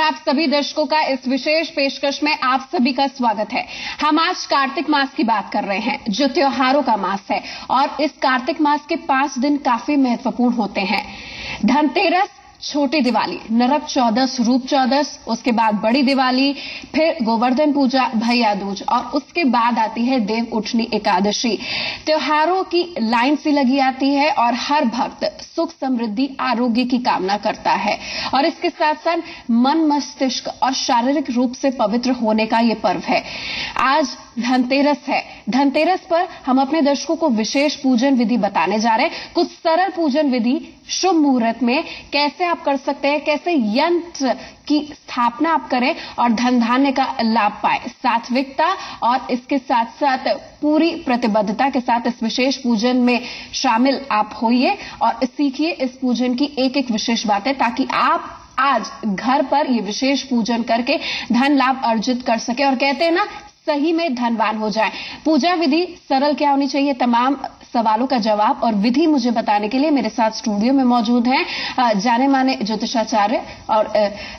आप सभी दर्शकों का इस विशेष पेशकश में आप सभी का स्वागत है। हम आज कार्तिक मास की बात कर रहे हैं, जो त्योहारों का मास है और इस कार्तिक मास के 5 दिन काफी महत्वपूर्ण होते हैं। धनतेरस, छोटी दिवाली, नरक चौदस, रूप चौदस, उसके बाद बड़ी दिवाली, फिर गोवर्धन पूजा, भैया दूज और उसके बाद आती है देव उठनी एकादशी। त्योहारों की लाइन सी लगी आती है और हर भक्त सुख, समृद्धि, आरोग्य की कामना करता है और इसके साथ साथ मन, मस्तिष्क और शारीरिक रूप से पवित्र होने का ये पर्व है। आज धनतेरस है। धनतेरस पर हम अपने दर्शकों को विशेष पूजन विधि बताने जा रहे हैं। कुछ सरल पूजन विधि शुभ मुहूर्त में कैसे आप कर सकते हैं, कैसे यंत्र की स्थापना आप करें और धन धान्य का लाभ पाए। सात्विकता और इसके साथ साथ पूरी प्रतिबद्धता के साथ इस विशेष पूजन में शामिल आप होइए और सीखिए इस पूजन की एक एक विशेष बातें, ताकि आप आज घर पर ये विशेष पूजन करके धन लाभ अर्जित कर सके और कहते हैं ना, सही में धनवान हो जाए। पूजा विधि सरल क्या होनी चाहिए, तमाम सवालों का जवाब और विधि मुझे बताने के लिए मेरे साथ स्टूडियो में मौजूद हैं जाने माने ज्योतिषाचार्य और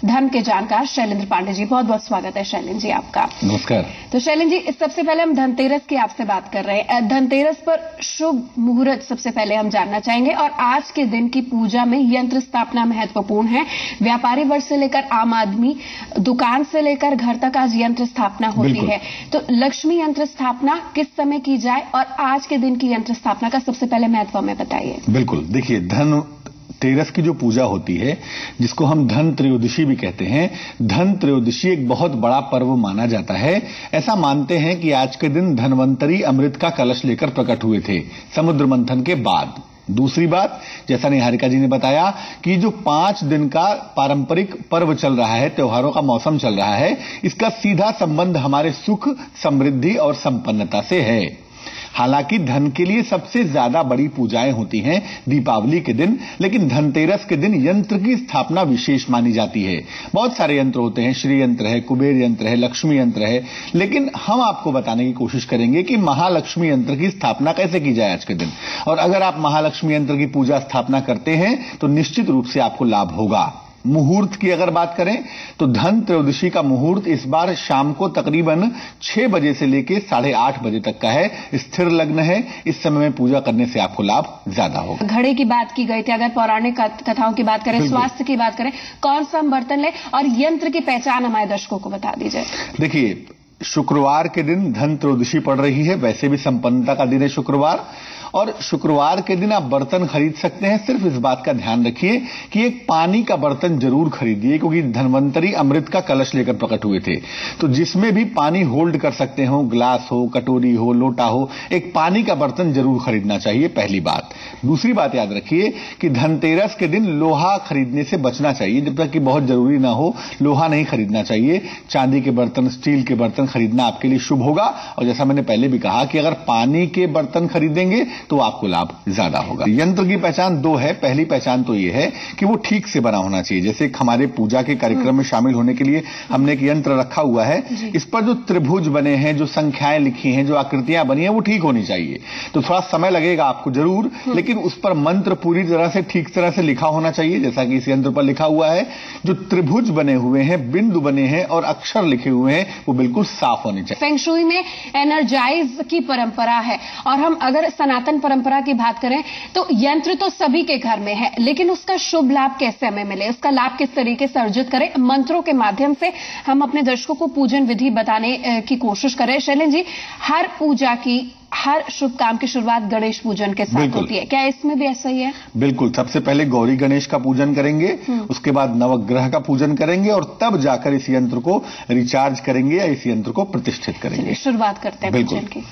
धन के जानकार शैलेंद्र पांडे जी। बहुत बहुत स्वागत है शैलेंद्र जी आपका। नमस्कार। तो शैलेंद्र जी, सबसे पहले हम धनतेरस की आपसे बात कर रहे हैं। धनतेरस पर शुभ मुहूर्त सबसे पहले हम जानना चाहेंगे और आज के दिन की पूजा में यंत्र स्थापना महत्वपूर्ण है। व्यापारी वर्ग से लेकर आम आदमी, दुकान से लेकर घर तक आज यंत्र स्थापना होती है। तो लक्ष्मी यंत्र स्थापना किस समय की जाए और आज के दिन की यंत्र स्थापना का सबसे पहले महत्व हमें बताइए। बिल्कुल, देखिए धनतेरस की जो पूजा होती है, जिसको हम धन त्रयोदशी भी कहते हैं, धन त्रयोदशी एक बहुत बड़ा पर्व माना जाता है। ऐसा मानते हैं कि आज के दिन धनवंतरी अमृत का कलश लेकर प्रकट हुए थे समुद्र मंथन के बाद। दूसरी बात, जैसा निहारिका जी ने बताया कि जो 5 दिन का पारंपरिक पर्व चल रहा है, त्योहारों का मौसम चल रहा है, इसका सीधा संबंध हमारे सुख, समृद्धि और संपन्नता से है। हालांकि धन के लिए सबसे ज्यादा बड़ी पूजाएं होती हैं दीपावली के दिन, लेकिन धनतेरस के दिन यंत्र की स्थापना विशेष मानी जाती है। बहुत सारे यंत्र होते हैं, श्री यंत्र है, कुबेर यंत्र है, लक्ष्मी यंत्र है, लेकिन हम आपको बताने की कोशिश करेंगे कि महालक्ष्मी यंत्र की स्थापना कैसे की जाए आज के दिन। और अगर आप महालक्ष्मी यंत्र की पूजा स्थापना करते हैं तो निश्चित रूप से आपको लाभ होगा। मुहूर्त की अगर बात करें तो धन त्रयोदशी का मुहूर्त इस बार शाम को तकरीबन 6 बजे से लेकर 8:30 बजे तक का है। स्थिर लग्न है। इस समय में पूजा करने से आपको लाभ ज्यादा होगा। घड़े की बात की गई थी, अगर पौराणिक कथाओं की बात करें, स्वास्थ्य की बात करें, कौन सा हम बर्तन लें और यंत्र की पहचान हमारे दर्शकों को बता दीजिए। देखिए, शुक्रवार के दिन धन त्रयोदशी पड़ रही है, वैसे भी संपन्नता का दिन है शुक्रवार, और शुक्रवार के दिन आप बर्तन खरीद सकते हैं। सिर्फ इस बात का ध्यान रखिए कि एक पानी का बर्तन जरूर खरीदिए, क्योंकि धनवंतरी अमृत का कलश लेकर प्रकट हुए थे। तो जिसमें भी पानी होल्ड कर सकते हो, ग्लास हो, कटोरी हो, लोटा हो, एक पानी का बर्तन जरूर खरीदना चाहिए, पहली बात। दूसरी बात याद रखिए कि धनतेरस के दिन लोहा खरीदने से बचना चाहिए, जब तक कि बहुत जरूरी ना हो लोहा नहीं खरीदना चाहिए। चांदी के बर्तन, स्टील के बर्तन खरीदना आपके लिए शुभ होगा। और जैसा मैंने पहले भी कहा कि अगर पानी के बर्तन खरीदेंगे तो आपको लाभ ज्यादा होगा। यंत्र की पहचान 2 है। पहली पहचान तो ये है कि वो ठीक से बना होना चाहिए। जैसे हमारे पूजा के कार्यक्रम में शामिल होने के लिए हमने एक यंत्र रखा हुआ है, इस पर जो त्रिभुज बने हैं, जो संख्याएं लिखी हैं, जो आकृतियां बनी हैं, वो ठीक होनी चाहिए। तो थोड़ा समय लगेगा आपको जरूर, लेकिन उस पर मंत्र पूरी तरह से ठीक तरह से लिखा होना चाहिए, जैसा कि इस यंत्र पर लिखा हुआ है। जो त्रिभुज बने हुए हैं, बिंदु बने हैं और अक्षर लिखे हुए हैं, वो बिल्कुल साफ होने चाहिए। फेंग शुई में एनर्जाइज की परंपरा है और हम अगर सनातन परंपरा की बात करें तो यंत्र तो सभी के घर में है, लेकिन उसका शुभ लाभ कैसे हमें मिले, उसका लाभ किस तरीके से अर्जित करें, मंत्रों के माध्यम से हम अपने दर्शकों को पूजन विधि बताने की कोशिश करें। शैलेंद्र जी, हर पूजा की, हर शुभ काम की शुरुआत गणेश पूजन के साथ होती है, क्या इसमें भी ऐसा ही है? बिल्कुल। सबसे पहले गौरी गणेश का पूजन करेंगे, उसके बाद नवग्रह का पूजन करेंगे और तब जाकर इस यंत्र को रिचार्ज करेंगे या इस यंत्र को प्रतिष्ठित करेंगे। शुरुआत करते हैं पूजन की।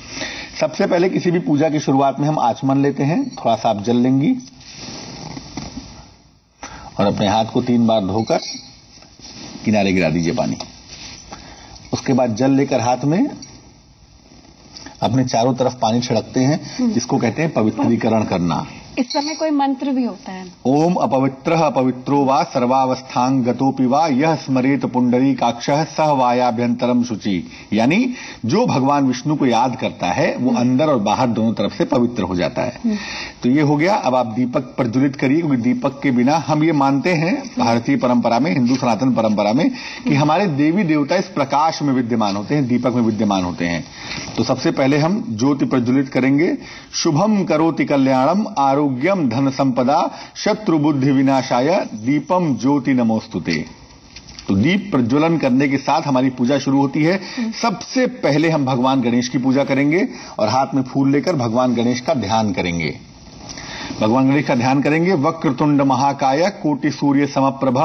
सबसे पहले किसी भी पूजा की शुरुआत में हम आचमन लेते हैं। थोड़ा सा आप जल लेंगी और अपने हाथ को 3 बार धोकर किनारे गिरा दीजिए पानी। उसके बाद जल लेकर हाथ में अपने चारों तरफ पानी छिड़कते हैं, जिसको कहते हैं पवित्रीकरण करना। इस समय कोई मंत्र भी होता है? ओम अपवित्रः अपवित्रो वा सर्वावस्थां गतोपि वा यह स्मरेत पुंडरीकाक्षः सह वायाभ्यंतरम शुचि। यानी जो भगवान विष्णु को याद करता है वो अंदर और बाहर दोनों तरफ से पवित्र हो जाता है। तो ये हो गया। अब आप दीपक प्रज्वलित करिए, क्योंकि दीपक के बिना हम ये मानते हैं भारतीय परंपरा में, हिंदू सनातन परंपरा में, कि हमारे देवी देवता इस प्रकाश में विद्यमान होते हैं, दीपक में विद्यमान होते हैं। तो सबसे पहले हम ज्योति प्रज्वलित करेंगे। शुभम करोति कल्याणम आरोग्यम धन संपदा शत्रु बुद्धि विनाशाय दीपम ज्योति नमोस्तुते। तो दीप प्रज्वलन करने के साथ हमारी पूजा शुरू होती है। सबसे पहले हम भगवान गणेश की पूजा करेंगे और हाथ में फूल लेकर भगवान गणेश का ध्यान करेंगे। भगवान गणेश का ध्यान करेंगे। वक्रतुंड महाकाय कोटि सूर्य समप्रभ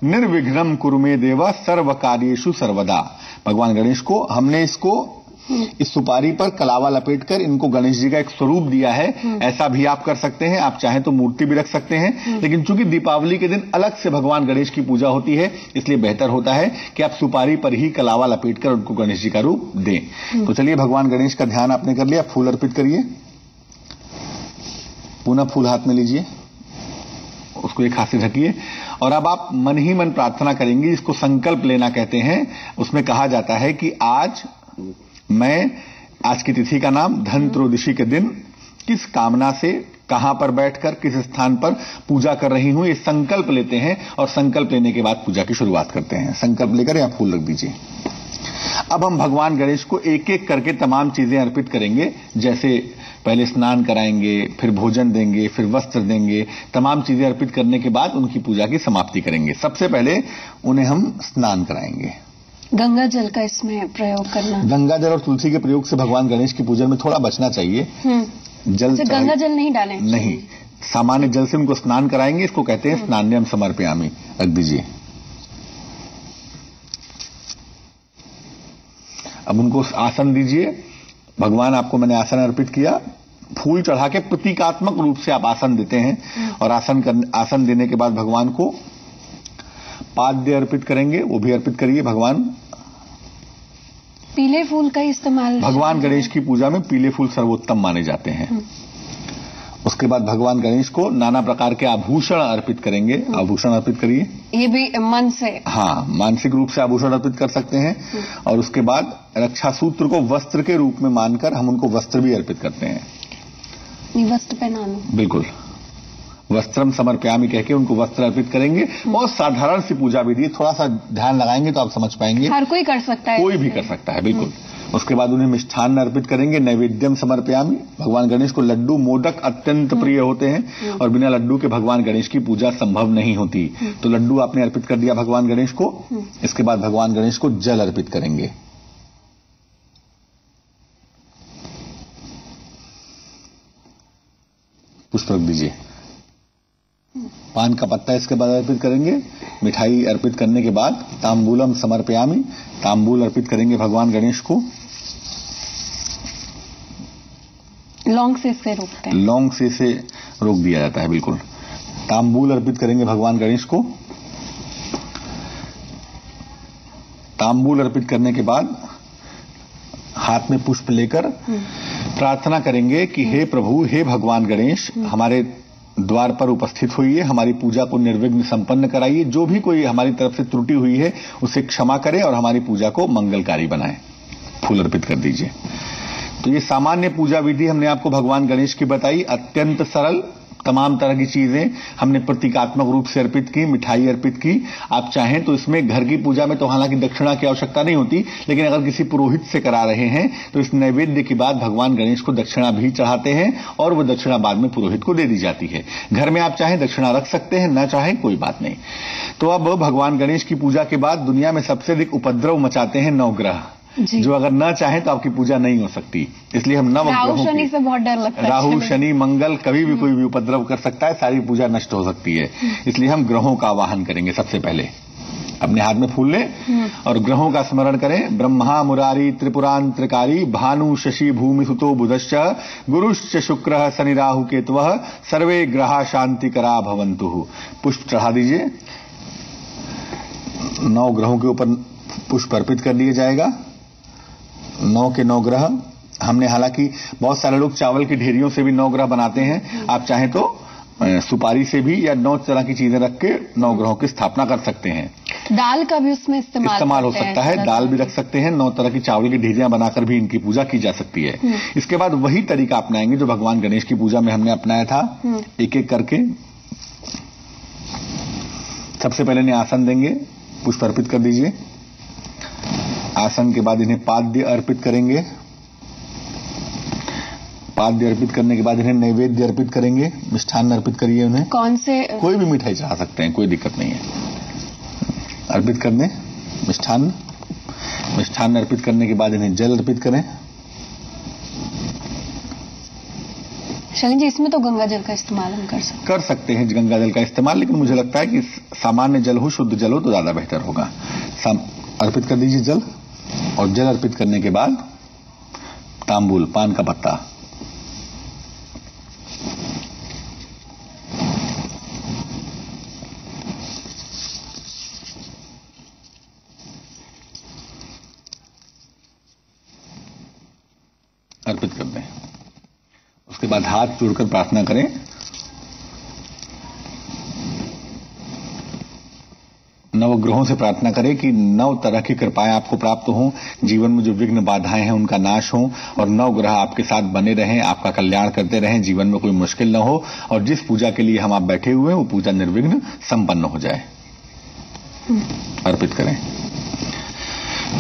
निर्विघ्नम कुरु मे देव सर्व कार्येषु सर्वदा। भगवान गणेश को हमने इस सुपारी पर कलावा लपेटकर इनको गणेश जी का एक स्वरूप दिया है। ऐसा भी आप कर सकते हैं, आप चाहें तो मूर्ति भी रख सकते हैं, लेकिन चूंकि दीपावली के दिन अलग से भगवान गणेश की पूजा होती है, इसलिए बेहतर होता है कि आप सुपारी पर ही कलावा लपेटकर उनको गणेश जी का रूप दें। तो चलिए, भगवान गणेश का ध्यान आपने कर लिया, फूल अर्पित करिए। पुनः फूल हाथ में लीजिए, उसको एक हाथ से ढकिए और अब आप मन ही मन प्रार्थना करेंगे, जिसको संकल्प लेना कहते हैं। उसमें कहा जाता है कि आज की तिथि का नाम धन त्रयोदशी के दिन किस कामना से, कहां पर बैठकर, किस स्थान पर पूजा कर रही हूं, ये संकल्प लेते हैं और संकल्प लेने के बाद पूजा की शुरुआत करते हैं। संकल्प लेकर यहां फूल रख दीजिए। अब हम भगवान गणेश को एक एक करके तमाम चीजें अर्पित करेंगे। जैसे पहले स्नान कराएंगे, फिर भोजन देंगे, फिर वस्त्र देंगे। तमाम चीजें अर्पित करने के बाद उनकी पूजा की समाप्ति करेंगे। सबसे पहले उन्हें हम स्नान कराएंगे। गंगा जल का इसमें प्रयोग करना। गंगा जल और तुलसी के प्रयोग से भगवान गणेश की पूजन में थोड़ा बचना चाहिए। जल गंगा जल नहीं डालें? नहीं, सामान्य जल से उनको स्नान कराएंगे। इसको कहते हैं स्नान्यम समर्पयामि। रख दीजिए। अब उनको आसन दीजिए। भगवान, आपको मैंने आसन अर्पित किया। फूल चढ़ा के प्रतीकात्मक रूप से आप आसन देते हैं और आसन देने के बाद भगवान को पाद्य अर्पित करेंगे। वो भी अर्पित करिए। भगवान, पीले फूल का इस्तेमाल भगवान गणेश की पूजा में पीले फूल सर्वोत्तम माने जाते हैं। उसके बाद भगवान गणेश को नाना प्रकार के आभूषण अर्पित करेंगे। आभूषण अर्पित करिए। ये भी मन से? हाँ, मानसिक रूप से आभूषण अर्पित कर सकते हैं। और उसके बाद रक्षा सूत्र को वस्त्र के रूप में मानकर हम उनको वस्त्र भी अर्पित करते हैं। वस्त्र पहनाना? बिल्कुल। वस्त्रम समर्पयामि कह के उनको वस्त्र अर्पित करेंगे। बहुत साधारण सी पूजा विधि, थोड़ा सा ध्यान लगाएंगे तो आप समझ पाएंगे। हर कोई कर सकता है? कोई भी कर सकता है, बिल्कुल। उसके बाद उन्हें मिष्ठान्न अर्पित करेंगे। नैवेद्यम समर्पयामि। भगवान गणेश को लड्डू मोदक अत्यंत प्रिय होते हैं और बिना लड्डू के भगवान गणेश की पूजा संभव नहीं होती। तो लड्डू आपने अर्पित कर दिया भगवान गणेश को। इसके बाद भगवान गणेश को जल अर्पित करेंगे। पुष्प रख दीजिए। पान का पत्ता इसके बाद अर्पित करेंगे। मिठाई अर्पित करने के बाद तांबूलम समर्पयामि। तांबूल अर्पित करेंगे भगवान गणेश को। लौंग से इसे रोकते हैं? लौंग से इसे रोक दिया जाता है, बिल्कुल। तांबूल अर्पित करेंगे भगवान गणेश को। तांबूल अर्पित करने के बाद हाथ में पुष्प लेकर प्रार्थना करेंगे कि हे प्रभु, हे भगवान गणेश, हमारे द्वार पर उपस्थित होइए, हमारी पूजा को निर्विघ्न संपन्न कराइए। जो भी कोई हमारी तरफ से त्रुटि हुई है उसे क्षमा करें और हमारी पूजा को मंगलकारी बनाएं। फूल अर्पित कर दीजिए। तो ये सामान्य पूजा विधि हमने आपको भगवान गणेश की बताई। अत्यंत सरल, तमाम तरह की चीजें हमने प्रतीकात्मक रूप से अर्पित की। मिठाई अर्पित की। आप चाहें तो इसमें घर की पूजा में तो हालांकि दक्षिणा की आवश्यकता नहीं होती, लेकिन अगर किसी पुरोहित से करा रहे हैं तो इस नैवेद्य के बाद भगवान गणेश को दक्षिणा भी चढ़ाते हैं और वो दक्षिणा बाद में पुरोहित को दे दी जाती है। घर में आप चाहें दक्षिणा रख सकते हैं, न चाहें कोई बात नहीं। तो अब भगवान गणेश की पूजा के बाद दुनिया में सबसे अधिक उपद्रव मचाते हैं नवग्रह, जो अगर न चाहें तो आपकी पूजा नहीं हो सकती। इसलिए हम राहु शनि से बहुत डर लगता है। राहु शनि मंगल कभी भी कोई भी उपद्रव कर सकता है, सारी पूजा नष्ट हो सकती है। इसलिए हम ग्रहों का आवाहन करेंगे। सबसे पहले अपने हाथ में फूल लें और ग्रहों का स्मरण करें। ब्रह्मा मुरारी त्रिपुरांतकारी भानु शशि भूमि सुतो बुधश्च गुरुश्च शुक्रः शनि राहु केतवः सर्वे ग्रहा शांतिकरा भवन्तु। पुष्प चढ़ा दीजिए। 9 ग्रहों के ऊपर पुष्प अर्पित कर दिया जाएगा। 9 के 9 ग्रह हमने, हालांकि बहुत सारे लोग चावल की ढेरियों से भी 9 ग्रह बनाते हैं। आप चाहें तो सुपारी से भी या 9 तरह की चीजें रख के 9 ग्रहों की स्थापना कर सकते हैं। दाल का भी उसमें इस्तेमाल हो सकता है, दाल भी रख सकते हैं। 9 तरह की चावल की ढेरियां बनाकर भी इनकी पूजा की जा सकती है। इसके बाद वही तरीका अपनाएंगे जो भगवान गणेश की पूजा में हमने अपनाया था। एक एक करके सबसे पहले इन्हें आसन देंगे, पुष्प अर्पित कर दीजिए। आसन के बाद इन्हें पाद्य अर्पित करेंगे। पाद्य अर्पित करने के बाद इन्हें नैवेद्य अर्पित करेंगे, मिष्ठान अर्पित करिए उन्हें। कौन से? कोई भी मिठाई चढ़ा सकते हैं, कोई दिक्कत नहीं है। अर्पित कर दें मिष्ठान। मिष्ठान अर्पित करने के बाद इन्हें जल अर्पित करें। शैलेंद्र जी, इसमें तो गंगा जल का इस्तेमाल हम कर सकते हैं गंगा जल का इस्तेमाल, लेकिन मुझे लगता है कि सामान्य जल हो, शुद्ध जल हो तो ज्यादा बेहतर होगा। अर्पित कर दीजिए जल। और जल अर्पित करने के बाद तांबूल, पान का पत्ता। अर्पित कर दें। उसके बाद हाथ जोड़कर प्रार्थना करें। नवग्रहों से प्रार्थना करें कि 9 तरह की कृपाएं आपको प्राप्त हों, जीवन में जो विघ्न बाधाएं हैं उनका नाश हो, और 9 ग्रह आपके साथ बने रहें, आपका कल्याण करते रहें, जीवन में कोई मुश्किल न हो, और जिस पूजा के लिए हम आप बैठे हुए हैं वो पूजा निर्विघ्न संपन्न हो जाए। अर्पित करें।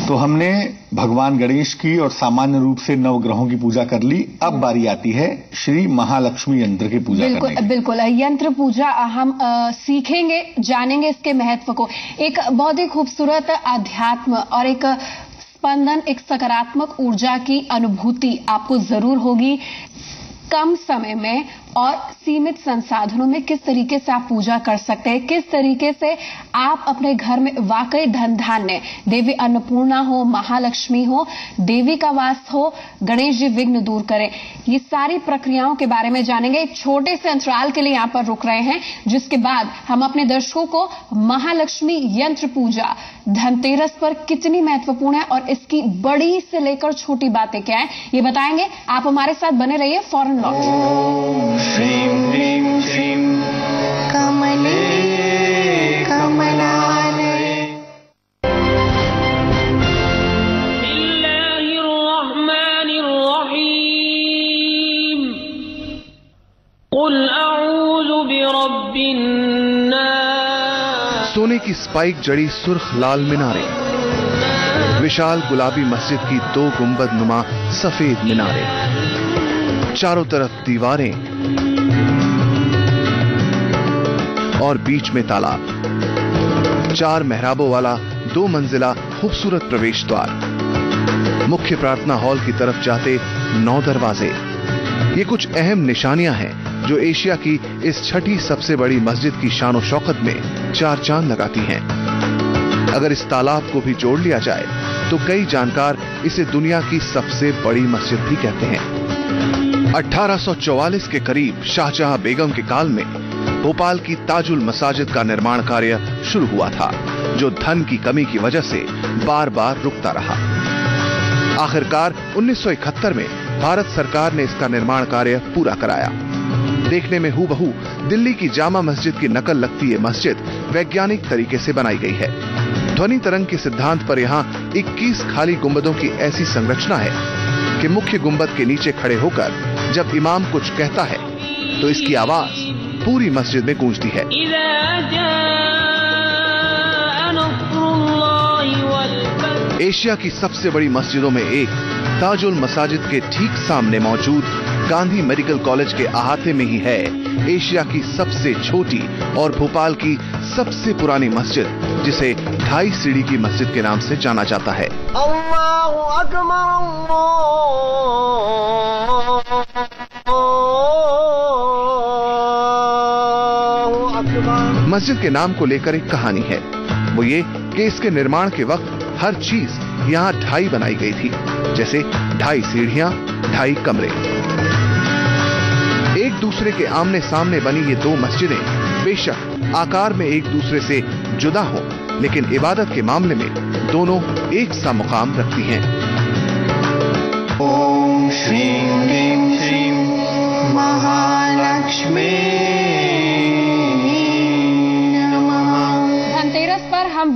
तो हमने भगवान गणेश की और सामान्य रूप से 9 ग्रहों की पूजा कर ली। अब बारी आती है श्री महालक्ष्मी यंत्र की पूजा करने की। बिल्कुल, यंत्र पूजा हम सीखेंगे, जानेंगे इसके महत्व को। एक बहुत ही खूबसूरत अध्यात्म और एक स्पंदन, एक सकारात्मक ऊर्जा की अनुभूति आपको जरूर होगी। कम समय में और सीमित संसाधनों में किस तरीके से आप पूजा कर सकते हैं, किस तरीके से आप अपने घर में वाकई धन धान्य, देवी अन्नपूर्णा हो, महालक्ष्मी हो, देवी का वास हो, गणेश जी विघ्न दूर करें, ये सारी प्रक्रियाओं के बारे में जानेंगे। एक छोटे से अंतराल के लिए यहां पर रुक रहे हैं, जिसके बाद हम अपने दर्शकों को महालक्ष्मी यंत्र पूजा धनतेरस पर कितनी महत्वपूर्ण है और इसकी बड़ी से लेकर छोटी बातें क्या है ये बताएंगे। आप हमारे साथ बने रहिए, फौरन लौट। श्रीं ह्रीं श्रीं कमले कमलालये बिस्मिल्लाहिर रहमानिर रहीम कुल अऊज़ु बिरब्बिन नास। सोने की स्पाइक जड़ी सुर्ख लाल मीनारे, विशाल गुलाबी मस्जिद की 2 गुंबद नुमा सफेद मीनारे, चारों तरफ दीवारें और बीच में तालाब, 4 मेहराबों वाला 2 मंजिला खूबसूरत प्रवेश द्वार, मुख्य प्रार्थना हॉल की तरफ जाते 9 दरवाजे। ये कुछ अहम निशानियां हैं जो एशिया की इस 6ठी सबसे बड़ी मस्जिद की शान शौकत में 4 चांद लगाती हैं। अगर इस तालाब को भी जोड़ लिया जाए तो कई जानकार इसे दुनिया की सबसे बड़ी मस्जिद भी कहते हैं। 1844 के करीब शाहजहां बेगम के काल में भोपाल की ताजुल मसाजिद का निर्माण कार्य शुरू हुआ था, जो धन की कमी की वजह से बार बार रुकता रहा। आखिरकार 1971 में भारत सरकार ने इसका निर्माण कार्य पूरा कराया। देखने में हूबहू दिल्ली की जामा मस्जिद की नकल लगती ये मस्जिद वैज्ञानिक तरीके से बनाई गई है। ध्वनि तरंग के सिद्धांत पर यहाँ 21 खाली गुंबदों की ऐसी संरचना है कि मुख्य गुंबद के नीचे खड़े होकर जब इमाम कुछ कहता है तो इसकी आवाज पूरी मस्जिद में गूंजती है। एशिया की सबसे बड़ी मस्जिदों में एक ताजुल मसाजिद के ठीक सामने मौजूद गांधी मेडिकल कॉलेज के अहाते में ही है एशिया की सबसे छोटी और भोपाल की सबसे पुरानी मस्जिद, जिसे 2.5 सीढ़ी की मस्जिद के नाम से जाना जाता है। अल्लाहु अकबर, मस्जिद के नाम को लेकर एक कहानी है। वो ये कि इसके निर्माण के वक्त हर चीज यहाँ 2.5 बनाई गई थी, जैसे 2.5 सीढ़ियां, 2.5 कमरे। एक दूसरे के आमने सामने बनी ये 2 मस्जिदें बेशक आकार में एक दूसरे से जुदा हो, लेकिन इबादत के मामले में दोनों एक सा मुकाम रखती हैं। ओम श्रीं ह्रीं श्रीं महालक्ष्मी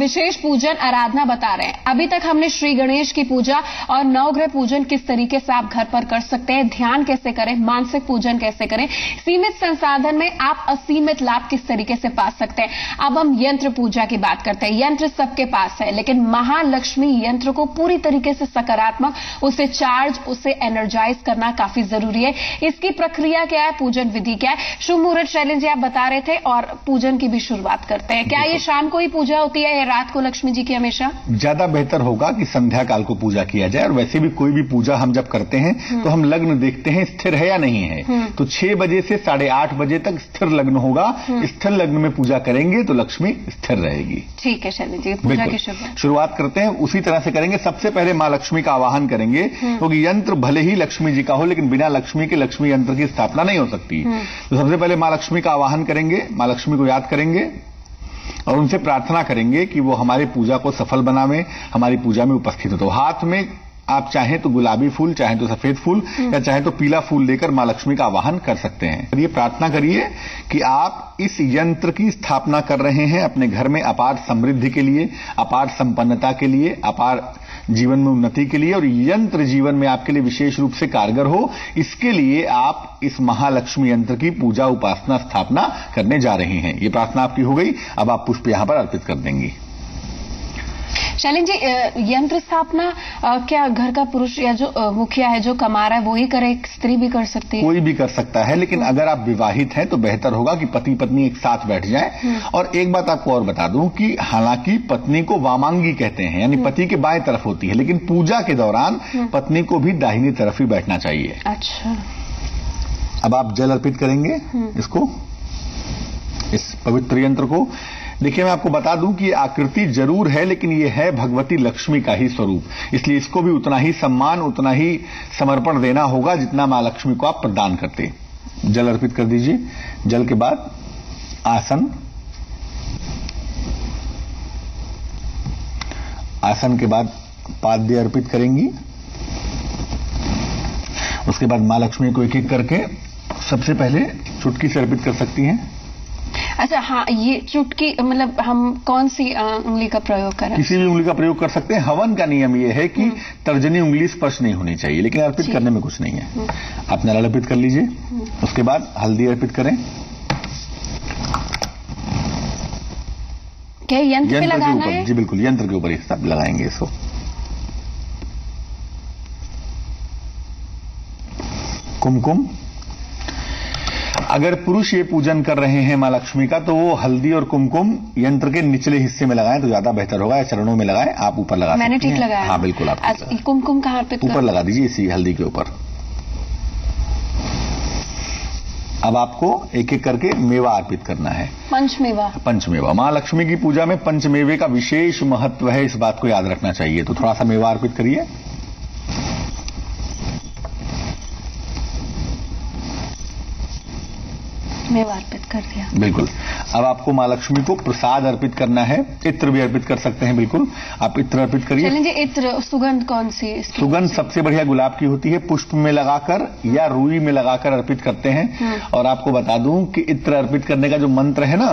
विशेष पूजन आराधना बता रहे हैं। अभी तक हमने श्री गणेश की पूजा और नवग्रह पूजन किस तरीके से आप घर पर कर सकते हैं, ध्यान कैसे करें, मानसिक पूजन कैसे करें, सीमित संसाधन में आप असीमित लाभ किस तरीके से पा सकते हैं। अब हम यंत्र पूजा की बात करते हैं। यंत्र सबके पास है, लेकिन महालक्ष्मी यंत्र को पूरी तरीके से सकारात्मक, उसे चार्ज, उसे एनर्जाइज करना काफी जरूरी है। इसकी प्रक्रिया क्या है, पूजन विधि क्या है, शुभ मुहूर्त शैलेंद्र जी आप बता रहे थे, और पूजन की भी शुरुआत करते हैं। क्या ये शाम को ही पूजा होती है या रात को लक्ष्मी जी की हमेशा? ज्यादा बेहतर होगा कि संध्या काल को पूजा किया जाए। और वैसे भी कोई भी पूजा हम जब करते हैं तो हम लग्न देखते हैं स्थिर है या नहीं है। तो 6 बजे से 8:30 बजे तक स्थिर लग्न होगा। स्थिर लग्न में पूजा करेंगे तो लक्ष्मी स्थिर रहेगी। ठीक है शैलेंद्र जी, पूजा की शुरुआत करते हैं। उसी तरह से करेंगे। सबसे पहले मां लक्ष्मी का आवाहन करेंगे, क्योंकि यंत्र भले ही लक्ष्मी जी का हो, लेकिन बिना लक्ष्मी के लक्ष्मी यंत्र की स्थापना नहीं हो सकती। तो सबसे पहले मां लक्ष्मी का आवाहन करेंगे, मां लक्ष्मी को याद करेंगे और उनसे प्रार्थना करेंगे कि वो हमारी पूजा को सफल बनावे, हमारी पूजा में उपस्थित हो। तो हाथ में आप चाहें तो गुलाबी फूल, चाहें तो सफेद फूल, या चाहें तो पीला फूल लेकर मां लक्ष्मी का आवाहन कर सकते हैं। ये प्रार्थना करिए कि आप इस यंत्र की स्थापना कर रहे हैं अपने घर में अपार समृद्धि के लिए, अपार संपन्नता के लिए, अपार जीवन में उन्नति के लिए, और यंत्र जीवन में आपके लिए विशेष रूप से कारगर हो, इसके लिए आप इस महालक्ष्मी यंत्र की पूजा, उपासना, स्थापना करने जा रहे हैं। ये प्रार्थना आपकी हो गई। अब आप पुष्प यहां पर अर्पित कर देंगी। शैलेंद्र जी, यंत्र स्थापना क्या घर का पुरुष या जो मुखिया है, जो कमा रहा है, वो ही करे, स्त्री भी कर सकती है? कोई भी कर सकता है, लेकिन अगर आप विवाहित हैं तो बेहतर होगा कि पति पत्नी एक साथ बैठ जाएं। और एक बात आपको और बता दूं कि हालांकि पत्नी को वामांगी कहते हैं, यानी पति के बाएं तरफ होती है, लेकिन पूजा के दौरान पत्नी को भी दाहिनी तरफ ही बैठना चाहिए। अच्छा। अब आप जल अर्पित करेंगे इसको, इस पवित्र यंत्र को। देखिए, मैं आपको बता दूं कि ये आकृति जरूर है, लेकिन ये है भगवती लक्ष्मी का ही स्वरूप, इसलिए इसको भी उतना ही सम्मान, उतना ही समर्पण देना होगा जितना मां लक्ष्मी को आप प्रदान करते। जल अर्पित कर दीजिए। जल के बाद आसन, आसन के बाद पाद्य अर्पित करेंगी। उसके बाद मां लक्ष्मी को एक एक करके सबसे पहले चुटकी से अर्पित कर सकती हैं। अच्छा, हाँ, ये चुटकी मतलब हम कौन सी उंगली का प्रयोग करें? किसी भी उंगली का प्रयोग कर सकते हैं। हवन का नियम ये है कि तर्जनी उंगली स्पर्श नहीं होनी चाहिए, लेकिन अर्पित करने में कुछ नहीं है। आप नारियल अर्पित कर लीजिए। उसके बाद हल्दी अर्पित करें। क्या यंत्र पे लगाना के ऊपर? है? जी बिल्कुल, यंत्र के ऊपर ही सब लगाएंगे इसको। कुमकुम, अगर पुरुष ये पूजन कर रहे हैं मां लक्ष्मी का, तो वो हल्दी और कुमकुम यंत्र के निचले हिस्से में लगाएं तो ज्यादा बेहतर होगा, या चरणों में लगाएं। आप ऊपर लगा सकते हैं। मैंने ठीक लगाया। हाँ बिल्कुल, आप कुमकुम कहाँ पे ऊपर लगा दीजिए, इसी हल्दी के ऊपर। अब आपको एक एक करके मेवा अर्पित करना है। पंचमेवा। पंचमेवा, मां लक्ष्मी की पूजा में पंचमेवे का विशेष महत्व है, इस बात को याद रखना चाहिए। तो थोड़ा सा मेवा अर्पित करिए। मेवा अर्पित कर दिया। बिल्कुल। अब आपको मां लक्ष्मी को प्रसाद अर्पित करना है। इत्र भी अर्पित कर सकते हैं, बिल्कुल। आप इत्र अर्पित करिए। चलिए, इत्र सुगंध कौन सी? सुगंध सबसे बढ़िया गुलाब की होती है। पुष्प में लगाकर या रुई में लगाकर अर्पित करते हैं। और आपको बता दूं कि इत्र अर्पित करने का जो मंत्र है ना,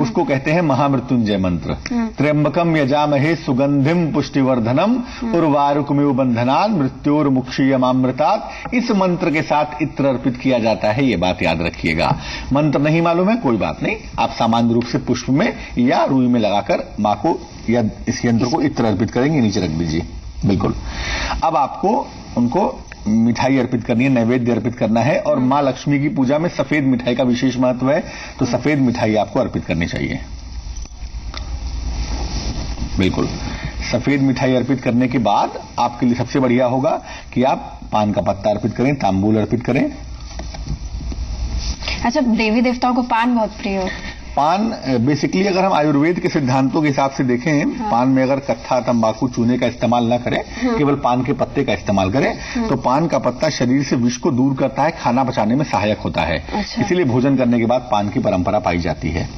उसको कहते हैं महामृत्युंजय मंत्र। त्र्यंबकम यजामहे सुगंधिम पुष्टिवर्धनम उर्वारुकमिव बंधनान मृत्योर्मुक्षीयमामृतात्। इस मंत्र के साथ इत्र अर्पित किया जाता है, ये बात याद रखिएगा। मंत्र नहीं मालूम है, कोई बात नहीं, आप सामान्य रूप से पुष्प में या रुई में लगाकर मां को या इस यंत्र को इत्र अर्पित करेंगे, नीचे रख दीजिए। बिल्कुल। अब आपको उनको मिठाई अर्पित करनी है, नैवेद्य अर्पित करना है। और मां लक्ष्मी की पूजा में सफेद मिठाई का विशेष महत्व है, तो सफेद मिठाई आपको अर्पित करनी चाहिए। बिल्कुल। सफेद मिठाई अर्पित करने के बाद आपके लिए सबसे बढ़िया होगा कि आप पान का पत्ता अर्पित करें, तांबूल अर्पित करें। अच्छा, देवी देवताओं को पान बहुत प्रिय हो। पान बेसिकली अगर हम आयुर्वेद के सिद्धांतों के हिसाब से देखें, हाँ। पान में अगर कत्था, तंबाकू, चूने का इस्तेमाल न करें, केवल पान के पत्ते का इस्तेमाल करें, तो पान का पत्ता शरीर से विष को दूर करता है, खाना पचाने में सहायक होता है। अच्छा। इसीलिए भोजन करने के बाद पान की परंपरा पाई जाती है।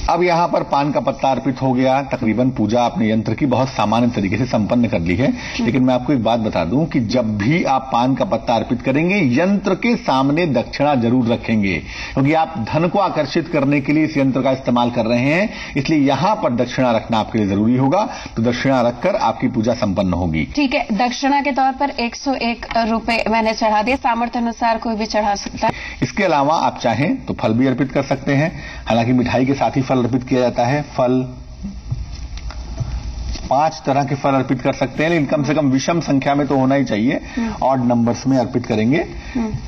अब यहाँ पर पान का पत्ता अर्पित हो गया, तकरीबन पूजा आपने यंत्र की बहुत सामान्य तरीके से संपन्न कर ली है। लेकिन मैं आपको एक बात बता दूं कि जब भी आप पान का पत्ता अर्पित करेंगे, यंत्र के सामने दक्षिणा जरूर रखेंगे, क्योंकि आप धन को आकर्षित करने के लिए इस यंत्र का इस्तेमाल कर रहे हैं, इसलिए यहां पर दक्षिणा रखना आपके लिए जरूरी होगा। तो दक्षिणा रखकर आपकी पूजा संपन्न होगी। ठीक है, दक्षिणा के तौर पर 101 रुपए मैंने चढ़ा दिए, सामर्थ्य अनुसार कोई भी चढ़ा सकता है। इसके अलावा आप चाहें तो फल भी अर्पित कर सकते हैं। हालांकि मिठाई के साथ ही फल अर्पित किया जाता है। फल 5 तरह के फल अर्पित कर सकते हैं, लेकिन कम से कम विषम संख्या में तो होना ही चाहिए। ऑड नंबर्स में अर्पित करेंगे।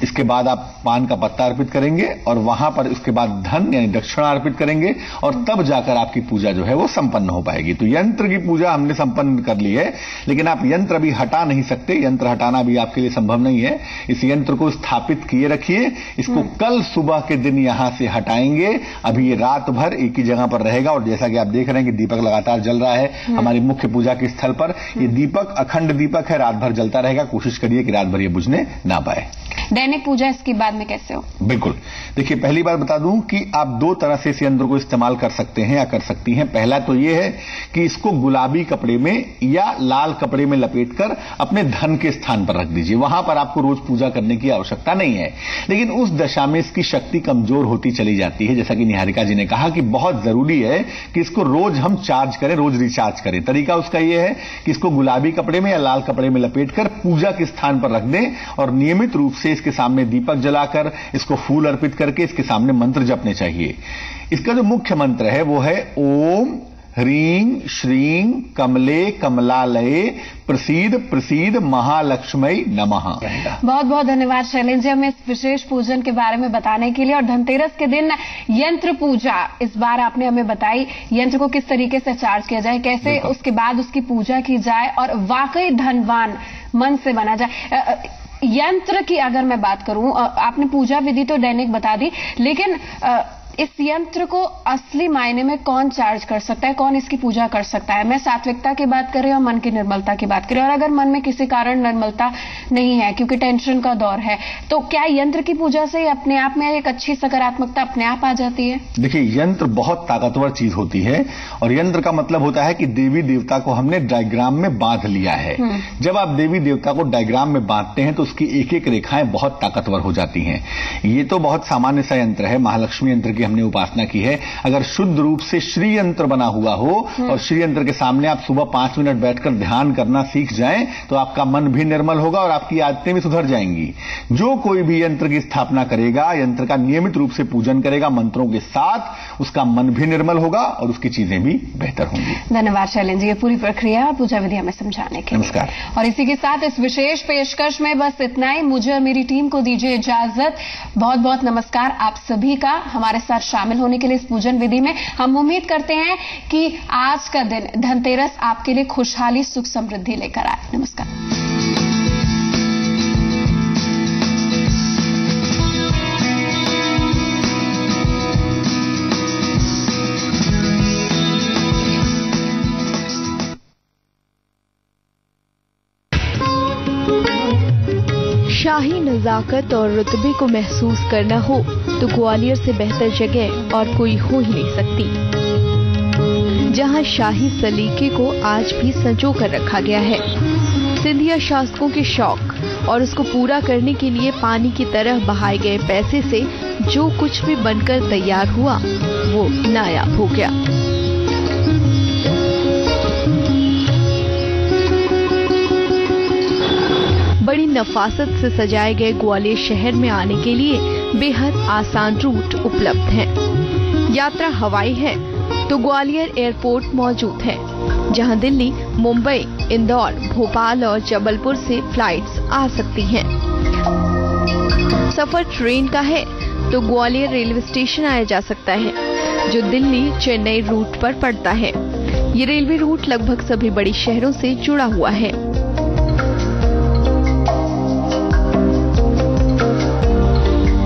इसके बाद आप पान का पत्ता अर्पित करेंगे और वहां पर उसके बाद धन यानी दक्षिणा अर्पित करेंगे और तब जाकर आपकी पूजा जो है वो संपन्न हो पाएगी। तो यंत्र की पूजा हमने संपन्न कर ली है, लेकिन आप यंत्र अभी हटा नहीं सकते। यंत्र हटाना भी आपके लिए संभव नहीं है। इस यंत्र को स्थापित किए रखिए। इसको कल सुबह के दिन यहां से हटाएंगे। अभी ये रात भर एक ही जगह पर रहेगा और जैसा कि आप देख रहे हैं कि दीपक लगातार जल रहा है हमारी मुख्य पूजा के स्थल पर। ये दीपक अखंड दीपक है, रात भर जलता रहेगा। कोशिश करिए कि रात भर ये बुझने ना पाए। दैनिक पूजा इसके बाद में कैसे हो? बिल्कुल, देखिए पहली बार बता दूं कि आप 2 तरह से इस यंत्र को इस्तेमाल कर सकते हैं या कर सकती हैं। पहला तो ये है कि इसको गुलाबी कपड़े में या लाल कपड़े में लपेटकर अपने धन के स्थान पर रख दीजिए। वहां पर आपको रोज पूजा करने की आवश्यकता नहीं है, लेकिन उस दशा में इसकी शक्ति कमजोर होती चली जाती है। जैसा कि निहारिका जी ने कहा कि बहुत जरूरी है कि इसको रोज हम चार्ज करें, रोज रिचार्ज करें। तरीका उसका यह है कि इसको गुलाबी कपड़े में या लाल कपड़े में लपेटकर पूजा के स्थान पर रख दें और नियमित रूप से इसके सामने दीपक जलाकर इसको फूल अर्पित करके इसके सामने मंत्र जपने चाहिए। इसका जो मुख्य मंत्र है वो है ओम ह्रीं श्रीं कमले कमलालये प्रसीद प्रसीद महालक्ष्मी नमः। बहुत बहुत धन्यवाद शैलेंद्र जी हमें इस विशेष पूजन के बारे में बताने के लिए। और धनतेरस के दिन यंत्र पूजा इस बार आपने हमें बताई, यंत्र को किस तरीके से चार्ज किया जाए, कैसे उसके बाद उसकी पूजा की जाए और वाकई धनवान मन से बना जाए। यंत्र की अगर मैं बात करूं, आपने पूजा विधि तो दैनिक बता दी, लेकिन इस यंत्र को असली मायने में कौन चार्ज कर सकता है, कौन इसकी पूजा कर सकता है? मैं सात्विकता की बात कर रही हूं और मन की निर्मलता की बात कर रही हूं। और अगर मन में किसी कारण निर्मलता नहीं है क्योंकि टेंशन का दौर है, तो क्या यंत्र की पूजा से अपने आप में एक अच्छी सकारात्मकता अपने आप आ जाती है? देखिए, यंत्र बहुत ताकतवर चीज होती है और यंत्र का मतलब होता है कि देवी देवता को हमने डायग्राम में बांध लिया है। जब आप देवी देवता को डायग्राम में बांधते हैं तो उसकी एक एक रेखाएं बहुत ताकतवर हो जाती हैं। ये तो बहुत सामान्य सा यंत्र है, महालक्ष्मी यंत्र की हमने उपासना की है। अगर शुद्ध रूप से श्री यंत्र बना हुआ हो और श्री यंत्र के सामने आप सुबह 5 मिनट बैठकर ध्यान करना सीख जाएं तो आपका मन भी निर्मल होगा और आपकी आदतें भी सुधर जाएंगी। जो कोई भी यंत्र की स्थापना करेगा, यंत्र का नियमित रूप से पूजन करेगा मंत्रों के साथ, उसका मन भी निर्मल होगा और उसकी चीजें भी बेहतर होंगी। धन्यवाद शैलेंद्र जी, ये पूरी प्रक्रिया और पूजा विधि हमें समझाने के लिए। नमस्कार। और इसी के साथ इस विशेष पेशकश में बस इतना ही। मुझे और मेरी टीम को दीजिए इजाजत। बहुत बहुत नमस्कार आप सभी का हमारे साथ शामिल होने के लिए इस पूजन विधि में। हम उम्मीद करते हैं कि आज का दिन धनतेरस आपके लिए खुशहाली सुख समृद्धि लेकर आए। नमस्कार। शाही नजाकत और रुतबे को महसूस करना हो तो ग्वालियर से बेहतर जगह और कोई हो ही नहीं सकती, जहां शाही सलीके को आज भी संजो कर रखा गया है। सिंधिया शासकों के शौक और उसको पूरा करने के लिए पानी की तरह बहाए गए पैसे से जो कुछ भी बनकर तैयार हुआ वो नायाब हो गया। बड़ी नफासत से सजाए गए ग्वालियर शहर में आने के लिए बेहद आसान रूट उपलब्ध हैं। यात्रा हवाई है तो ग्वालियर एयरपोर्ट मौजूद है, जहां दिल्ली, मुंबई, इंदौर, भोपाल और जबलपुर से फ्लाइट्स आ सकती हैं। सफर ट्रेन का है तो ग्वालियर रेलवे स्टेशन आया जा सकता है, जो दिल्ली चेन्नई रूट पर पड़ता है। ये रेलवे रूट लगभग सभी बड़ी शहरों से जुड़ा हुआ है।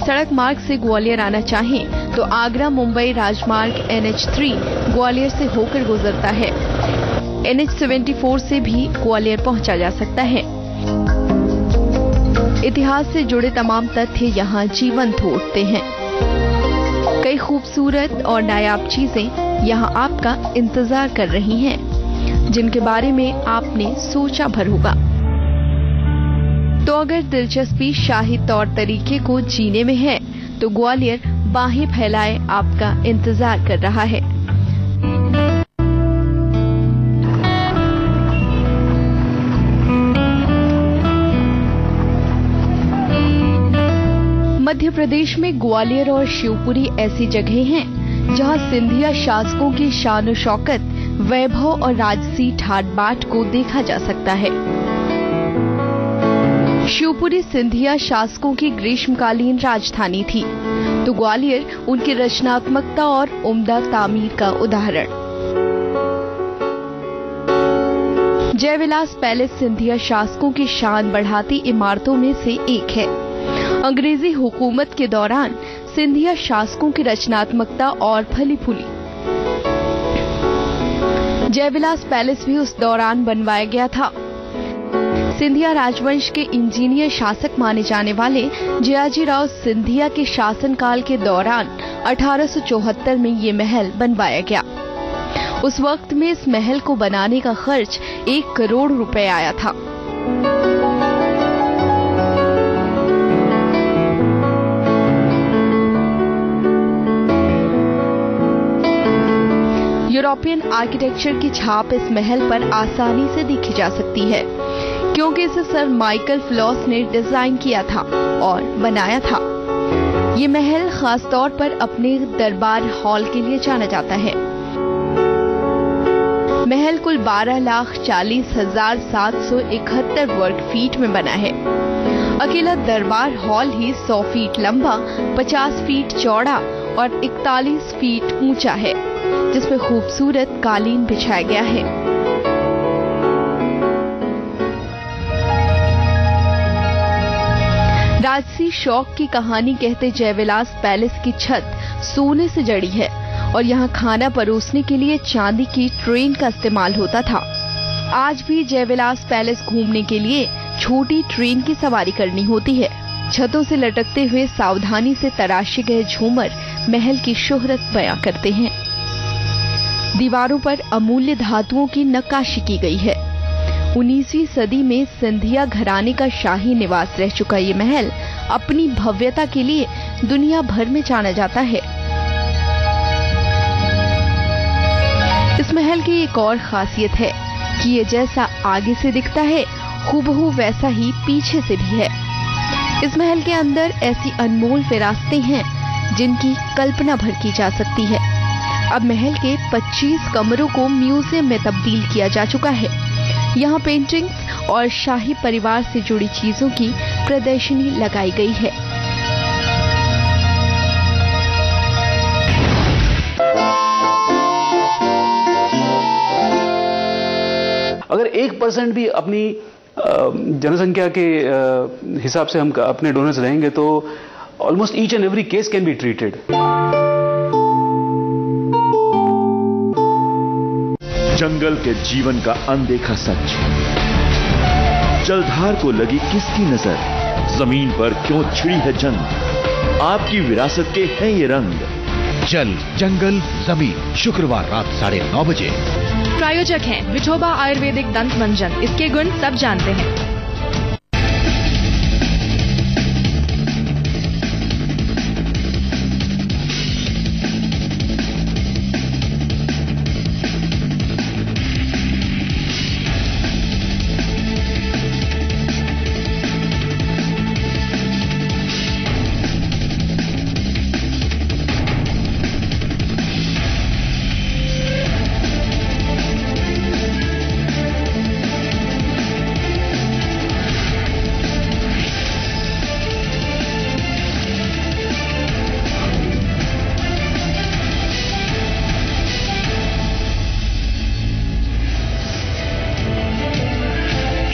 सड़क मार्ग से ग्वालियर आना चाहें तो आगरा मुंबई राजमार्ग NH3 ग्वालियर से होकर गुजरता है। NH74 से भी ग्वालियर पहुंचा जा सकता है। इतिहास से जुड़े तमाम तथ्य यहाँ जीवंत उठते हैं। कई खूबसूरत और नायाब चीजें यहाँ आपका इंतजार कर रही हैं, जिनके बारे में आपने सोचा भर होगा। तो अगर दिलचस्पी शाही तौर तरीके को जीने में है तो ग्वालियर बाहें फैलाए आपका इंतजार कर रहा है। मध्य प्रदेश में ग्वालियर और शिवपुरी ऐसी जगहें हैं जहां सिंधिया शासकों की शान शौकत, वैभव और राजसी ठाट बाट को देखा जा सकता है। शिवपुरी सिंधिया शासकों की ग्रीष्मकालीन राजधानी थी, तो ग्वालियर उनकी रचनात्मकता और उम्दा तामीर का उदाहरण। जयविलास पैलेस सिंधिया शासकों की शान बढ़ाती इमारतों में से एक है। अंग्रेजी हुकूमत के दौरान सिंधिया शासकों की रचनात्मकता और फली फूली। जयविलास पैलेस भी उस दौरान बनवाया गया था। सिंधिया राजवंश के इंजीनियर शासक माने जाने वाले जयाजीराव सिंधिया के शासनकाल के दौरान 1874 में ये महल बनवाया गया। उस वक्त में इस महल को बनाने का खर्च 1 करोड़ रुपए आया था। यूरोपियन आर्किटेक्चर की छाप इस महल पर आसानी से देखी जा सकती है, क्योंकि इसे सर माइकल फ्लॉस ने डिजाइन किया था और बनाया था। ये महल खास तौर पर अपने दरबार हॉल के लिए जाना जाता है। महल कुल 12,40,771 वर्ग फीट में बना है। अकेला दरबार हॉल ही 100 फीट लंबा, 50 फीट चौड़ा और 41 फीट ऊंचा है, जिसमें खूबसूरत कालीन बिछाया गया है। राजसी शौक की कहानी कहते जयविलास पैलेस की छत सोने से जड़ी है और यहाँ खाना परोसने के लिए चांदी की ट्रेन का इस्तेमाल होता था। आज भी जयविलास पैलेस घूमने के लिए छोटी ट्रेन की सवारी करनी होती है। छतों से लटकते हुए सावधानी से तराशे गए झूमर महल की शोहरत बयां करते हैं। दीवारों पर अमूल्य धातुओं की नक्काशी की गई है। 19वीं सदी में सिंधिया घराने का शाही निवास रह चुका ये महल अपनी भव्यता के लिए दुनिया भर में जाना जाता है। इस महल की एक और खासियत है कि ये जैसा आगे से दिखता है, हूबहू वैसा ही पीछे से भी है। इस महल के अंदर ऐसी अनमोल विरासतें हैं जिनकी कल्पना भर की जा सकती है। अब महल के 25 कमरों को म्यूजियम में तब्दील किया जा चुका है। यहाँ पेंटिंग्स और शाही परिवार से जुड़ी चीजों की प्रदर्शनी लगाई गई है। अगर 1% भी अपनी जनसंख्या के हिसाब से हम अपने डोनर्स रहेंगे तो almost each and every case can be treated. जंगल के जीवन का अनदेखा सच, जलधार को लगी किसकी नजर, जमीन पर क्यों छिड़ी है जंग, आपकी विरासत के हैं ये रंग। जल, जंगल, जमीन, शुक्रवार रात 9:30 बजे। प्रायोजक हैं विठोबा आयुर्वेदिक दंत मंजन, इसके गुण सब जानते हैं।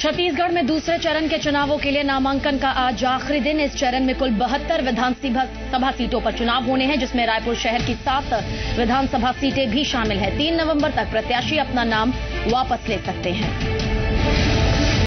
छत्तीसगढ़ में दूसरे चरण के चुनावों के लिए नामांकन का आज आखिरी दिन। इस चरण में कुल 72 विधानसभा सीटों पर चुनाव होने हैं, जिसमें रायपुर शहर की 7 विधानसभा सीटें भी शामिल हैं। 3 नवंबर तक प्रत्याशी अपना नाम वापस ले सकते हैं।